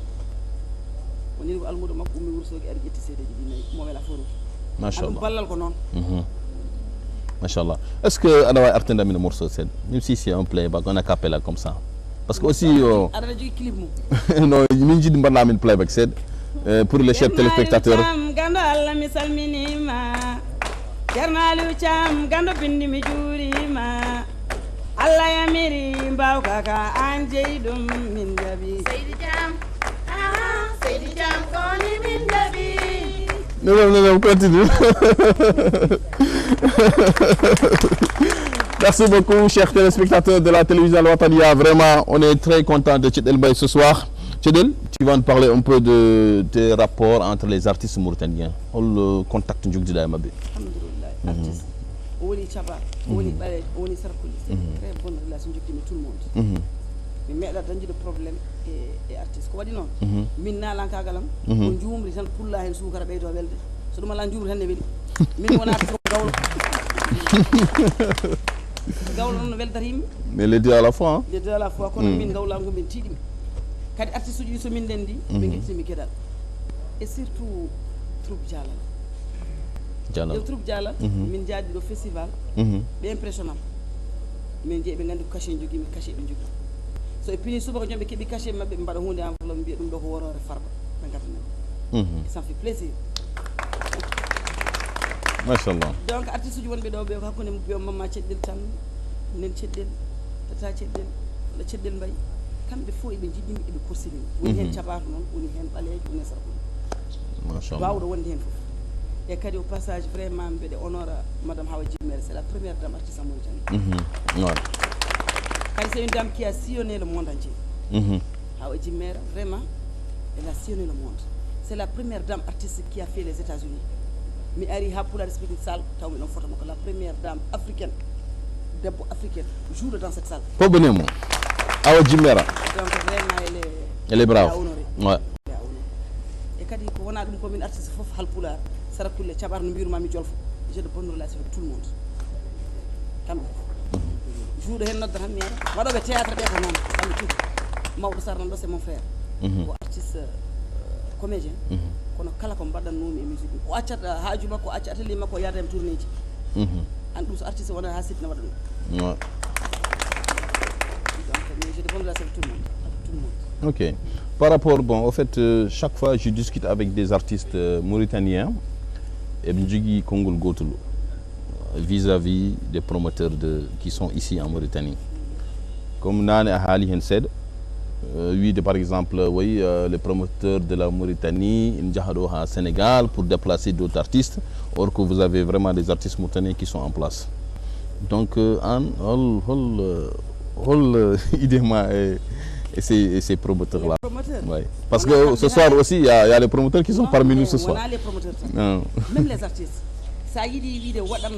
woni ko almudo makko ummi wursogi ari ƴetti seedeji ɗi nayyi mo wela forude machallah ballal ko noon machallah est ce que aɗa wawi artinde amin morceau seeɗa même si c'est un playback on a cappella comme ça parce que aussi aɗa jogui clip mum non min jiɗi mbaɗna amin playback seeɗa pour les chers téléspectateurs gando allah mi salminima ceerno aliou thiam gando bindi mi juurima allah yamiri mbawka ka an jeeyi ɗum min jaaɓi seydi thiam koni min jaaɓi non continue merci beaucoup chers téléspectateurs de la télévision Al Wataniya vraiment on est très content de Thiedel Mbaye ce soir Thiedel tu vas nous parler un peu de tes rapports entre les artistes mauritaniens hol contact jogdiɗa e mabɓe artiste o woni caba o woni ɓalejo o woni sarkuli c'est très bonne relation jokkimi tout le monde mi meeɗa dañdude probléme e artiste ko waɗi noon min naalankagalam o jumri tan pulla hen sukara ɓeydo welde so ɗum ala jumri tan ne weeli min wona ko gawlo gawlo noon no weldata yimɓe mais les deux à la fois les deux à la fois kono min gawlago min tiiɗimi kadi artiste uji ɗi so min ndendi ɓe guettitimi gueɗal et surtout troupe dialal yo troupe dialal min jaadi ɗo festival ɓe impressionnant min jeeyi ɓe gandi ko cachet jogui cachet ɓe jogui so e pini subaka jom ɓe keeɓi cachet mabɓe ɓe mbaɗa hunde enveloppe mbiya ɗum ɗo ko worore farba ɓe gaddanami ça fait plaisir machallah donc artiste uji wonɓe ɗo ɓe ko hakkude mbiyo mamma ceɗɗel tan nen ceɗɗel tata ceɗɗel walla ceɗɗel mbayi kamɓe fof eɓe jiɗɗimi eɓe korsinimi woni hen cabato noon woni hen ɓalejo woni hen sarkude machallah wawɗo wonde hen foof et kadi au passage vraiment mbeɗe honora madame Hawa Djimere, c'est la première dame artiste en Mauritanie. Kadi c'est une dame qui a sillonné le monde entier. Hawa Djimere, vraiment, elle a sillonné le monde. C'est la première dame artiste qui a fait les États-Unis. Mi ari ha Pulaar Speaking Salle tawmi ɗon photo makko, la première dame africaine, debbo africaine joue dans cette salle. Ko bonemo Hawa Djimere. Donc vraiment elle est brave. Ouais. Et kadi ko wona ɗum komin artiste fof halpulaar sarakulle caɓar no mbirumami jolfo, j'ai de bonnes relations avec tout le monde kamɓe juuɗo hen nodda tan mi ara waɗoɓe théâtre ɓe ko noon kamɓe tuuti mawɗo Sarr nan ɗo c'est mon frère ko artiste comédien kono kala ko mbaɗatnomi e musique o accata haaju makko o acca atelier makko o yaada e tourné ji an ɗum so artiste wona ha sitti ne waɗa ɗum donc j'ai de bonnes relations avec tout le monde. Ok. Par rapport, bon, au fait, chaque fois je discute avec des artistes mauritaniens et Bndjigi Kongul Gotulu vis-à-vis des promoteurs qui sont ici en Mauritanie. Comme Nane Ahali Hensed, oui, par exemple, oui, les promoteurs de la Mauritanie, Ndjahado au Sénégal pour déplacer d'autres artistes, or que vous avez vraiment des artistes mauritaniens qui sont en place. Donc, idéalement, et ces promoteurs-là. Ouais. Parce que ce soir aussi, il y a les promoteurs qui sont parmi nous ce soir. On a les promoteurs. Même les artistes. Ça y est, il y a des gens qui sont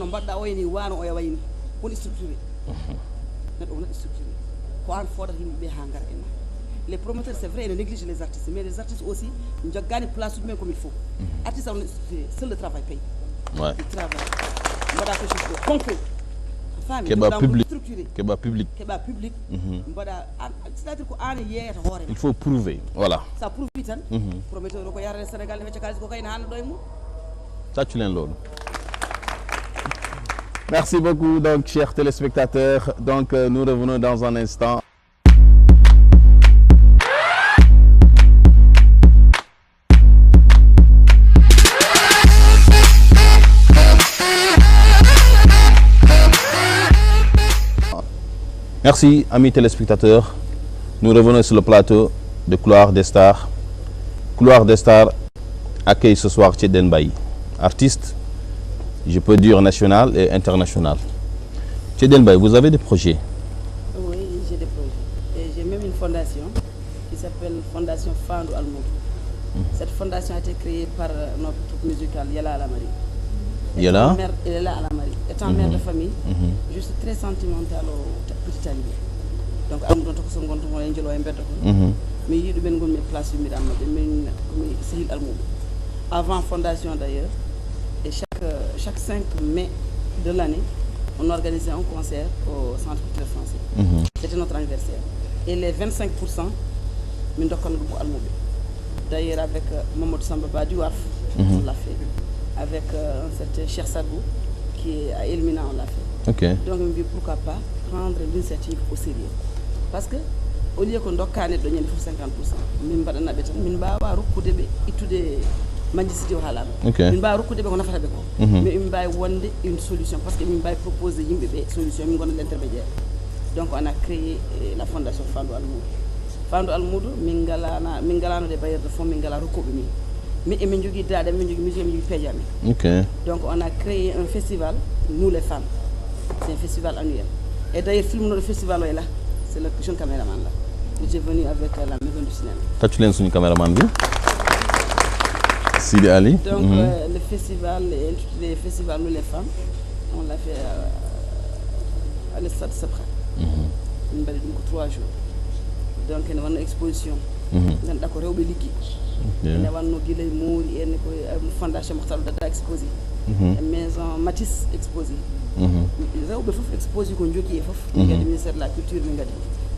structurés. Les promoteurs, c'est vrai, ils négligent les artistes. Mais les artistes aussi, ils gagnent place bien comme il faut. Les artistes sont structurés. Seul le travail paye. Ouais. Ils travaillent. Ils ont quelque chose de concret. Kéba public. C'est-à-dire il faut prouver. Voilà. Ça prouve vite. Prometteur ko yarre Sénégal ne fecc ko kayna han doy mu. Taccu len lolu. Merci beaucoup donc chers téléspectateurs. Donc nous revenons dans un instant. Merci, amis téléspectateurs. Nous revenons sur le plateau de Couloir des Stars. Couloir des Stars accueille ce soir Tchedden Baye, artiste, je peux dire national et international. Tchedden Baye, vous avez des projets? Oui, j'ai des projets. Et j'ai même une fondation qui s'appelle Fondation Fandou Almoudou. Cette fondation a été créée par notre troupe musicale Yala Alamari. Yala Alamari. Étant mère de famille, je suis très sentimentale au petit animé. Donc, je suis très avant fondation d'ailleurs, et chaque 5 mai de l'année, on organisait un concert au Centre culturel français. C'était notre anniversaire. Et les 25%, nous avons d'ailleurs avec Mamadou Samba du Warf, on l'a fait. Avec un certain Cheikh Sadou, qui est à Elmina, on l'a fait. Okay. Donc, on dit pourquoi pas prendre l'initiative au sérieux. Parce que, au lieu qu'on doit gagner 50%, nous avons une solution. Parce que nous avons proposé une solution, nous avons l'intermédiaire. Donc, on a créé la fondation Fandou Almoudou. Fandou Almoudou, nous avons des bailleurs de fonds, nous avons recouvert. Mais donc on a créé un festival, nous les femmes. C'est un festival annuel. Et d'ailleurs, le festival est là. C'est le jeune caméraman là. J'ai venu avec la maison du cinéma. Tu es un caméraman? Sidi Ali. Donc le festival est intitulé Festival Nous les femmes. On l'a fait à l'Estade Sapra. Une belle 3 jours. Donc il y a une exposition. D'accord, il y a une fondation Dada exposée. Une maison Matisse exposée. Il y a une exposition du ministère de la Culture.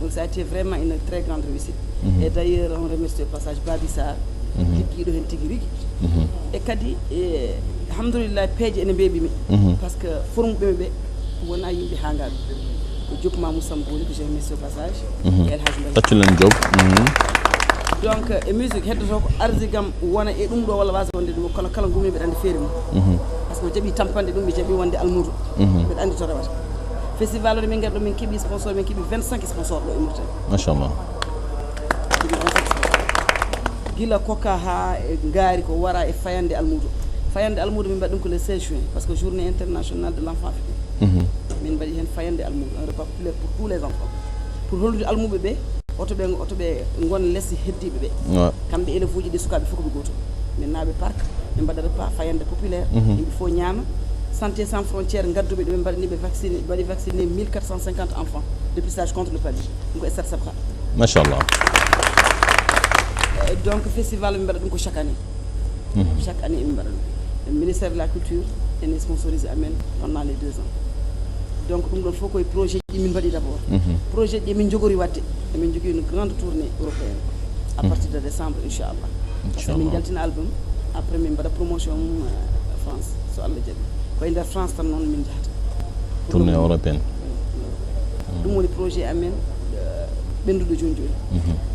Donc ça a été vraiment une très grande réussite. Et d'ailleurs, on remercie au passage Babissar, qui est Tigiri. Et Kadi, alhamdoulilah, page et baby. Parce que Forum Bébé, on a eu des hangars. Djouk Mamou Sambouli, que j'ai remercié au passage. Et elle a job. Donc, la musique, Arzigam, Wana et Umdo, wala base on dit kono kala gumi be andi feri parce que jabi tampande dum be jabi wonde almudu be andi to rawata festival do min gaddo min kibi sponsor min kibi 25 sponsor do imurta machallah gila koka ha ngari ko wara e fayande almudu fayande almudo min mbaɗi ɗum ko le 16 juin parce que journée internationale de l' enfant africain min mbaɗi heen fayande almudo un repas populaire pour tous les enfants pour hollude almuɓe ɓe otoɓe gon lesi heddiɓe ɓe kamɓe élève uji ɗi sukaɓe fof ko ɓe goto min naaɓe parc min mbaɗa repas fayande populaire yimɓe fof ñaama santé sans frontiére gadduɓe ɗo ɓe mbaɗani ɓe vacciné 1450 enfants dépistage contre le palu ɗum ko Stade Sabra machallah. donc festival min mbaɗa ɗum ko chaque année chaque année min mbaɗa ɗum le ministère de la culture ene sponsorisé amen pendant les 2 ans donc ɗum ɗon fof koye projet ji min mbaɗi d' abord projet ji min jogori wadde emin jogui une grande tournée européenne à partir de décembre inchallah parce que min jaltina album après min mbaɗa promotion France so Allah jaaɓi koye nder France tan noon min jahata tournée européenne ɗum woni projet amen ɓennduɗo joni joni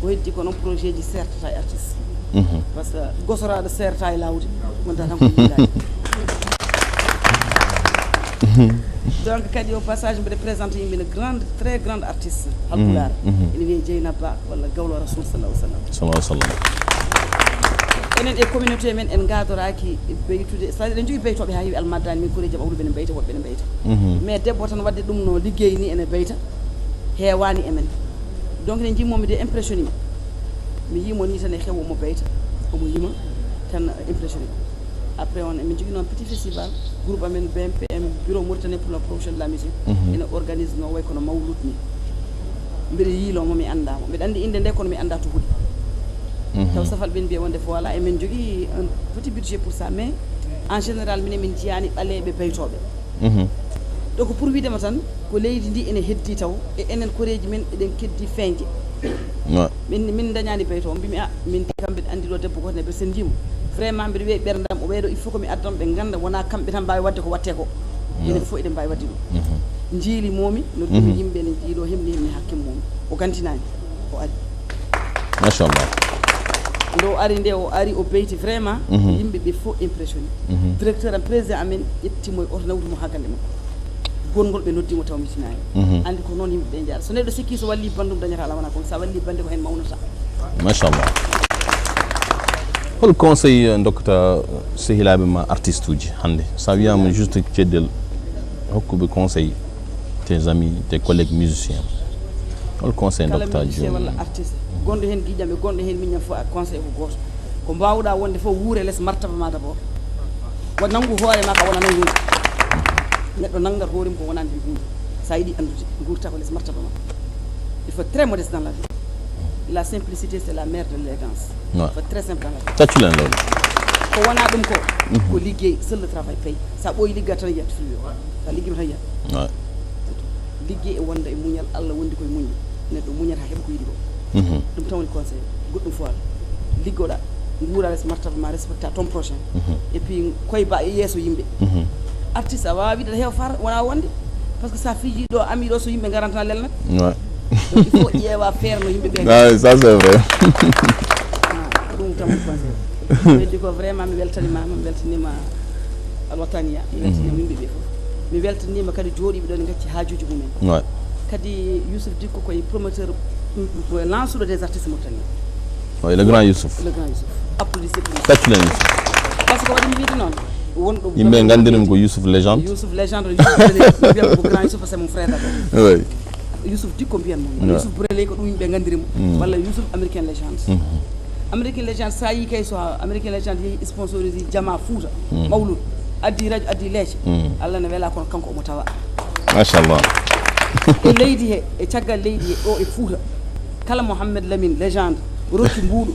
ko heddi ko noon projet ji sertata e artiste par ce que gosoraɗo serta e lawde gonta tan ko yiiɗade donc kadi au passage mbiɗa présenté yimɓe ne grande très grande artiste halpulaar ene wiye Dieynaba walla gawlo rasoul sallah sallam enen e communauté men en gadoraki beytude c'est à dire eɗen jogui beytoɓe ha heewi almaddani min koreji ɓawluɓe ne beyta woɓɓe ne beyta mais debbo tan wadde ɗum no liggey ni ene beyta heewani emen donc ne jimmomi de impressionné mi yimo ni tan e heewo mo beyta omo yima tan impressionné après on emin jogui noon petit festival groupe amen BMPM bureau Mauritanie pour la promotion de la musique ene organise no way kono mawlud ni mbiɗa yiilomo mi andamo mbiɗa andi inde nde kono mi anda to huuɗi taw safal ɓen mbiya wonde fo voilà emin jogui un petit budget pour ça mais en général minen min jiyani ɓaleɓe beytoɓe donc pour widema tan ko leydi ndi ene heddi taw e enen koreji men eɗen keddi feeñde min dañani beyto mbimi min kamɓe andi ɗo debbo goto ne ɓe sen jimo vraiment mbiɗa wiya ɓerdam o ɓeyɗo il faut que mi addam ɓe ganda wona kamɓe tan mbawi wadde ko watte ko enen fof eɗen mbawi wadde ɗum jiilimomi no ɗumi yimɓe ne jiiɗo hemni hakkimmomi o gantinani o ari machallah nde o ari nde o ari o beyti vraiment yimɓe ɓe fof impressionné directeur am président amen ƴettimo e oto nawdimo ha gande makko gongol ɓe noddimo taw mitinani andi ko noon yimɓe ɓe jaara so neɗɗo sikki so walli bandum dañata ala wona kon sa walli bande ko hen mawnata machallah hol conseil dokkata sehilaɓe ma artiste uji hande sa wiyama juste ceddel hokkuɓe conseil tes amis tes collègues musiciens hol conseil dokkata joni walla artiste gonɗo hen guiƴam e gonɗo hen miñam fof a conseil ko goto ko mbawɗa wonde fof wuure less martaba ma d' abord wo nanggu hoore ma ka wona nan hunde neɗɗo nanggat hoorima ko wonande hunde sa yiiɗi andude gurta ko less martaba ma il faut très modeste dans la vie la simplicité c'est la mère de l'élégance il faut très simple dans la vie tacculen lawɗo ko wona ɗum ko liggey seul le travail paye sa ɓooyi ligga tan yiyat fluyo sa liggima tan yiyat liggey e wonda e muñal Allah wondi koye muñi neɗɗo muñata heeɓa ko yiɗi ko ɗum tan woni conseil goɗɗum fo ala liggoɗa guura less martaba ma respecta ton prochain et puis koye ba e yeeso yimɓe artiste a wawa wiide heewa far wona wonde par ce que sa fiji ɗo ami ɗo so yimɓe garantana lelnat il faut ƴeewa feere no yimɓe ɓe ça c'est vrai ɗum tan woni conseil weddi ko vraiment mi weltanimama mi weltanima alwataniya mi weltanima yimɓe ɓe fof mi weltanima kadi jooɗiɓe ɗo ne gacci haajuji mumen kadi Youssouf Dicko koye promoteur lancuɗo des artistes mauritaniens le grand Youssouf applaudissez tacculen Youssouf par ce que waɗimi wiide noon wonɗo yimɓe gandirim ko Youssouf légende Youssouf légende mbiyam ko grand Youssouf c'est mon frère d'abord Youssouf Dicko mbiyanmo Youssouf Boureley ko ɗum yimɓe gandirimo walla Youssouf américain légende américain légende sa yi kay so américain légende yeehi sponsorisé jama Fouta mawlud addi radio addi leece Allah ne weela kono kanko omo tawa machallah e leydi he e caggal leydi he ɗo e Fouta kala Mouhamed Lamine légende rokki mbuuɗo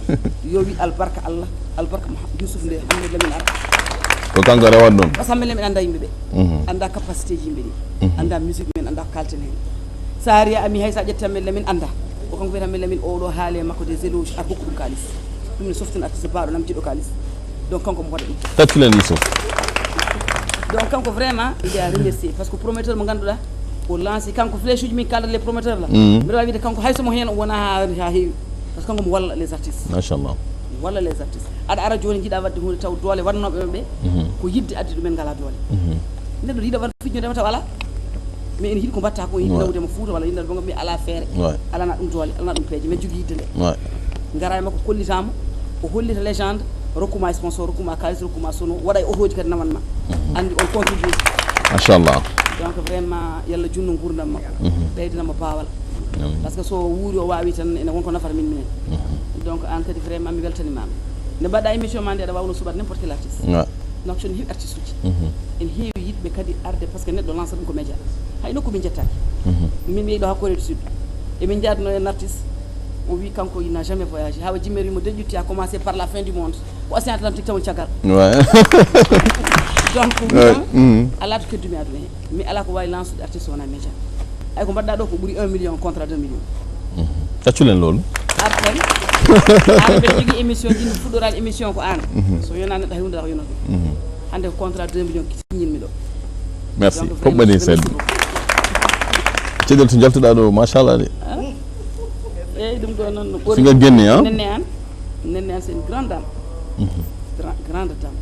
yo wi albarka Allah albarka Youssouf nde Mouhamed Lamine ara ko kanko rewat ɗum par ce que Mouhamed Lamine anda yimɓe ɓe anda capacité ji yimɓe ɗi anda musique men anda ko kalten hen sa ari ami hay sa ƴetti Mouhamed Lamine anda o kanko wiyata Mouhamed Lamine oɗo haale makko des éloges ar hokku ɗum kalis ɗum ne softina artiste baɗo nam jiɗɗo kalis donc kanko mo waɗa ɗum tacculen Youssouf donc kanko vraiment il est à remercier par ce que promoteur mo ganduɗa o lancé kanko flèche uji min kaldat les promoteurs là mbiɗa wawi wiide kanko haysomo hen wona ha heewi par ce que kanko mo walla les artistes machallah walla les artistes aɗa ara joni jiiɗa wadde hunde taw doole wannoɓe ɓe ko yidde addi ɗumen ngala doole neɗɗo yiiɗa wadde fijnodema taw ala mais ene yiiɗi ko mbatta ko yiiɗi nawdema Fouta walla yiiɗa ɗum mi ala feere alana ɗum doole alana ɗum peeje mais jogui yidde nde gara makko kollitama o hollita légende rokkuma sponsor rokkuma kalis rokkuma sono waɗa e otoji kadi nawanma andi on contribue machallah donc vraiment yalla junno gurdam makko ɓeydinamo bawal par ce que so wuuri o wawi tan ene wonko nafata min minen donc an kadi vraiment mi weltanimama nde mbaɗɗa émission ma nde aɗa wawno suɓat n'importe quel artiste donc sono heewi artiste uji en heewi yiɗɓe kadi arde par ce que neɗɗo lança ɗum ko média hay nokku min jettaki min mi yiɗo ha Corée du Sud emin jadno en artiste o wi kanko il n'a jamais voyagé hawa jimmeri mo deƴƴutti a commencé par la fin du monde ko océan atlantique taw caggal donc ala to keddumi aduna he mi ala ko wawi lancude artiste wona média ay ko mbaɗɗa ɗo ko ɓuuri 1 million contrat 2 millions tacculen loolu arten an ɓe jogui émission ji fuɗɗoral émission ko an so yona neɗɗo hay hunde ko yonata hande ko contrat 2 millions signilmi ɗo merci koɓɓani seeɗa ceɗel to jaltuɗa ɗo machallah de eyyi ɗum ɗo noon singa genni nenne an c'est une grande dame grande dame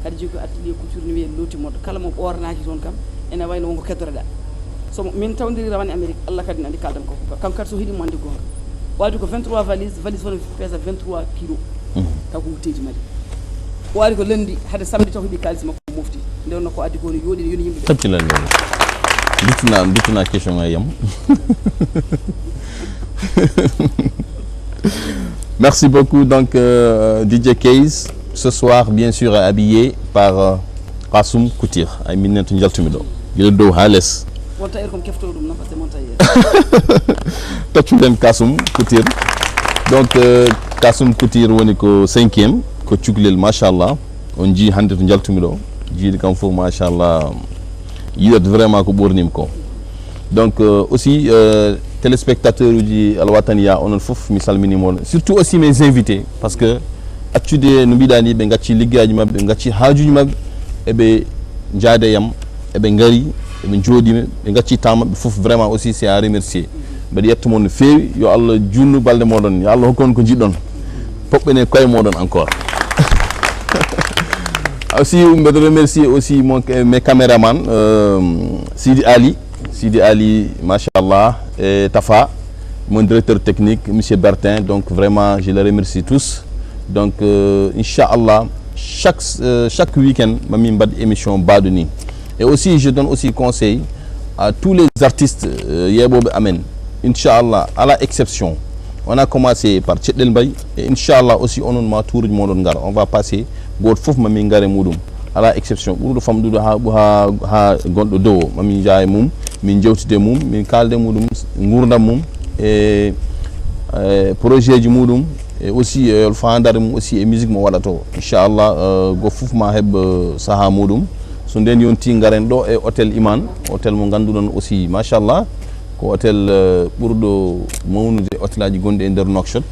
kadi jogui ko atelier couture ni wiye loti modde kala mo ɓornaki toon kam ene wayno wonko keddoreɗa so min tawdiri rawane Amérique Allah kadi ne andi kaldam ko kam kadi so hiɗimo andi gonga waɗi ko 23 valise woni pesa 23 kilos taw ko wutteji mari waɗi ko lundi hade samedi taw heeɓi kalis makko mofti nde wonno ko addi ko no yooɗi yoni yimɓe tabtilan loolu duttuna question nga yam merci beaucoup donc DJ Kayz ce soir bien sûr habillé par Kassoum Couture ay minneto jaltumi ɗo guila dow ha less won tailleur comme kefto ɗum non par ce que mon tailleur taccuɗen Kassoum Couture donc Kassoum Couture woni ko 5e ko cuklel machallah on jii hande to jaltumi ɗo jiiɗi kam fof machallah yiɗat vraiment ko ɓornima ko donc aussi téléspectateur uji Al Wataniya onon fof mi salminimo surtout aussi mes invités parce que accude no mbiɗa ni ɓe gacci liggaji mabɓe ɓe gacci haajuji mabɓe eɓe jaade yam eɓe gaari eɓe jooɗima ɓe gacci temps mabɓe fof vraiment aussi c'est à remercier mbeɗa yettomon no feewi yo Allah junnu balɗe moɗon yo Allah hokkon ko jiɗɗon poɓɓene koye moɗon encore aussi mbeɗa remercier aussi mes caméraman Sidi Ali machallah et Tafa mon directeur technique monsieur Bertin donc vraiment je les remercie tous donc inchallah chaque week-end mami mbad émission baɗo ni et aussi je donne aussi conseil à tous les artistes yeɓoɓe amen inchallah à la exception on a commencé par Ceɗɗel Mbaye et inchallah aussi onon ma touruji moɗon gara on va passer goto foof mami gaare muɗum à la exception ɓurɗo famɗude ha gonɗo dow o mami jaa e mum min jewtide mum min kalde muɗum gurdam mum e projet ji muɗum e aussi fandare mum aussi e musique mo waɗato inchallah go fof ma heɓ saaha muɗum so nden yonti garen ɗo e hôtel Iman hôtel mo ganduɗon aussi machallah ko hôtel ɓurɗo mawnude hôtel aji gonɗi e nder Nouakchott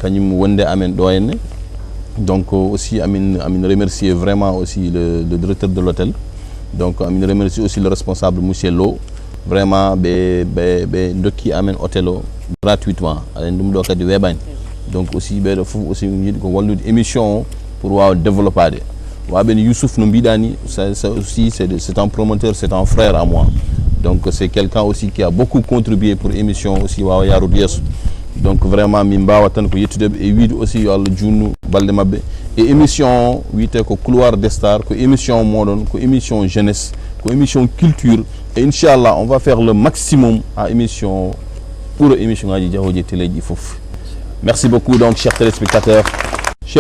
kañum wonde amen ɗo henne donc aussi amin remercier vraiment aussi le directeur de l'hôtel donc amin remercier aussi le responsable monsieur Lo vraiment ɓe dokki amen hôtel o gratuitement aɗen ɗum ɗo kadi weeɓani donc aussi ɓeɗo fof aussi yiiɗi ko wallude émission o pour wawa développade waɓen Youssouf no mbiɗani ça aussi c'est un promoteur c'est un frère à moi donc c'est quelqu'un aussi qui a beaucoup contribué pour émission aussi wawa yarude yesso donc vraiment min mbawa tan ko yettudeɓe e wiide aussi yo Allah junnu balɗe mabɓe e émission wiyete ko couloir des stars ko émission moɗon ko émission jeunesse ko émission culture et inchallah on va faire le maximum à émission pour émission ngaji jahoji téléji fof merci beaucoup donc chers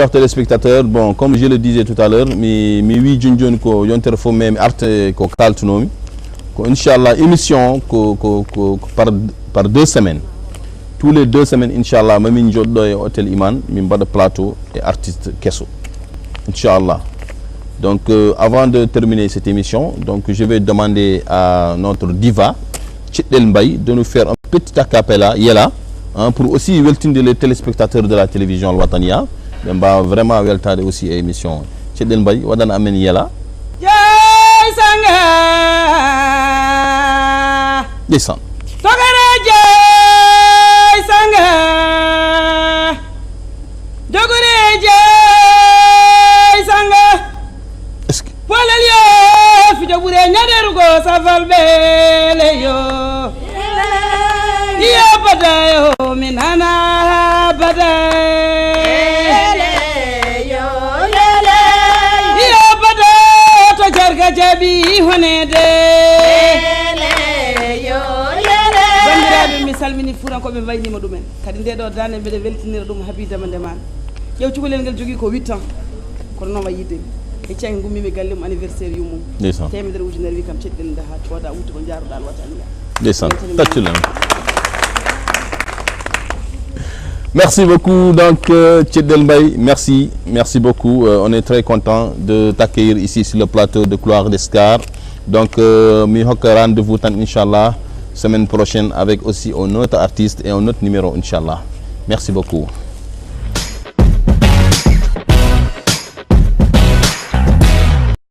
téléspectateurs bon comme je le disais tout à l'heure mi wi joni ko yontere fof mais mi arte ko kaltunomi ko inchallah émission ko par 2 semaines tous les 2 semaines inchallah mamin jodɗo e hôtel Iman min mbaɗa plateau et artiste kesso inchallah donc avant de terminer cette émission donc je vais demander à notre diva Ceɗɗel Mbaye de nous faire un petit acapella yela pour aussi weltinde les téléspectateurs de la télévision Al Wataniya ɓe mbawa vraiment weltade aussi e émission Ceɗɗel Mbaye waɗana amen yela jey sanga ndeysan sanga jogure jey sanga est-ce que polel yo fi jogure nyaderugo safal bele yo yo badayo minana badayo yo laabi honede bandiraɓe mi salmini fuurankoɓe waynima ɗumen kadi nde ɗo dande mbiɗa weltinira ɗum habidama ndemani ƴew cukalel ngel jogui ko 8 ans kono noon wayiddemi e cangi gummimi galle mum anniversaire yummum temedere ujunere wi kam ceɗɗel nde ha cooda wutte ko jaaruɗa wataniya ndeysaan tacculen. Merci beaucoup donc Tchedel Mbaye, merci beaucoup. On est très content de t'accueillir ici sur le plateau de Couloir d'Escar. Donc mi hokka rendez-vous tan inchallah semaine prochaine avec aussi un autre artiste et un autre numéro inchallah. Merci beaucoup.